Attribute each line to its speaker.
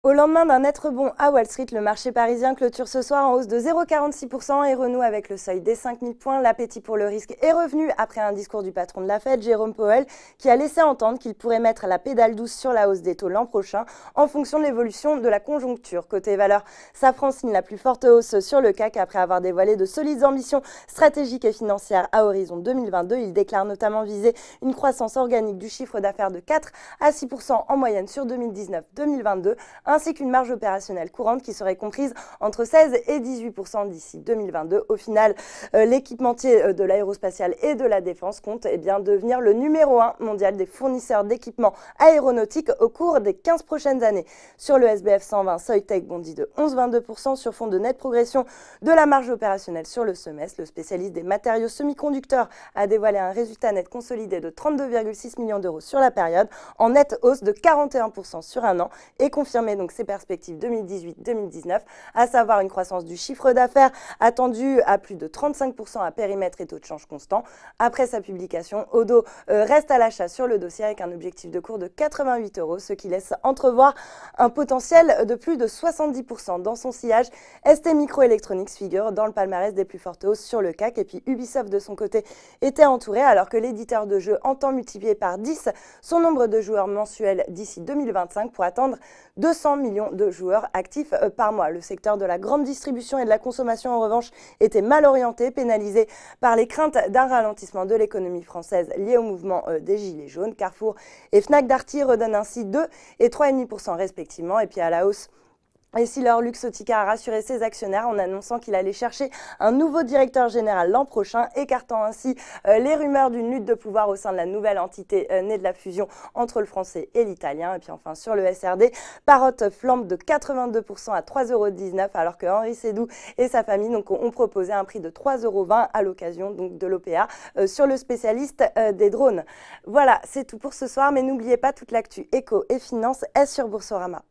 Speaker 1: Au lendemain d'un net rebond à Wall Street, le marché parisien clôture ce soir en hausse de 0,46% et renoue avec le seuil des 5000 points. L'appétit pour le risque est revenu après un discours du patron de la Fed, Jérôme Powell, qui a laissé entendre qu'il pourrait mettre la pédale douce sur la hausse des taux l'an prochain en fonction de l'évolution de la conjoncture. Côté valeur, Safran signe la plus forte hausse sur le CAC après avoir dévoilé de solides ambitions stratégiques et financières à horizon 2022. Il déclare notamment viser une croissance organique du chiffre d'affaires de 4 à 6% en moyenne sur 2019-2022, ainsi qu'une marge opérationnelle courante qui serait comprise entre 16 et 18% d'ici 2022. Au final, l'équipementier de l'aérospatiale et de la défense compte devenir le numéro 1 mondial des fournisseurs d'équipements aéronautiques au cours des 15 prochaines années. Sur le SBF 120, Soitec bondit de 11,22% sur fond de nette progression de la marge opérationnelle sur le semestre. Le spécialiste des matériaux semi-conducteurs a dévoilé un résultat net consolidé de 32,6 millions d'euros sur la période, en nette hausse de 41% sur un an, et confirmé donc ses perspectives 2018-2019, à savoir une croissance du chiffre d'affaires attendue à plus de 35% à périmètre et taux de change constant. Après sa publication, Odo reste à l'achat sur le dossier avec un objectif de cours de 88 euros, ce qui laisse entrevoir un potentiel de plus de 70%. Dans son sillage, ST Microelectronics figure dans le palmarès des plus fortes hausses sur le CAC, et puis Ubisoft de son côté était entouré alors que l'éditeur de jeux entend multiplier par 10 son nombre de joueurs mensuels d'ici 2025 pour atteindre 200 millions de joueurs actifs par mois. Le secteur de la grande distribution et de la consommation, en revanche, était mal orienté, pénalisé par les craintes d'un ralentissement de l'économie française lié au mouvement des Gilets jaunes. Carrefour et Fnac Darty redonnent ainsi 2 et 3,5% respectivement. Et puis à la hausse, Essilor Luxottica a rassuré ses actionnaires en annonçant qu'il allait chercher un nouveau directeur général l'an prochain, écartant ainsi les rumeurs d'une lutte de pouvoir au sein de la nouvelle entité née de la fusion entre le français et l'italien. Et puis enfin sur le SRD, Parrot flambe de 82% à 3,19 € alors que Henri Sédou et sa famille ont proposé un prix de 3,20 € à l'occasion de l'OPA sur le spécialiste des drones. Voilà, c'est tout pour ce soir, mais n'oubliez pas toute l'actu éco et finance est sur Boursorama.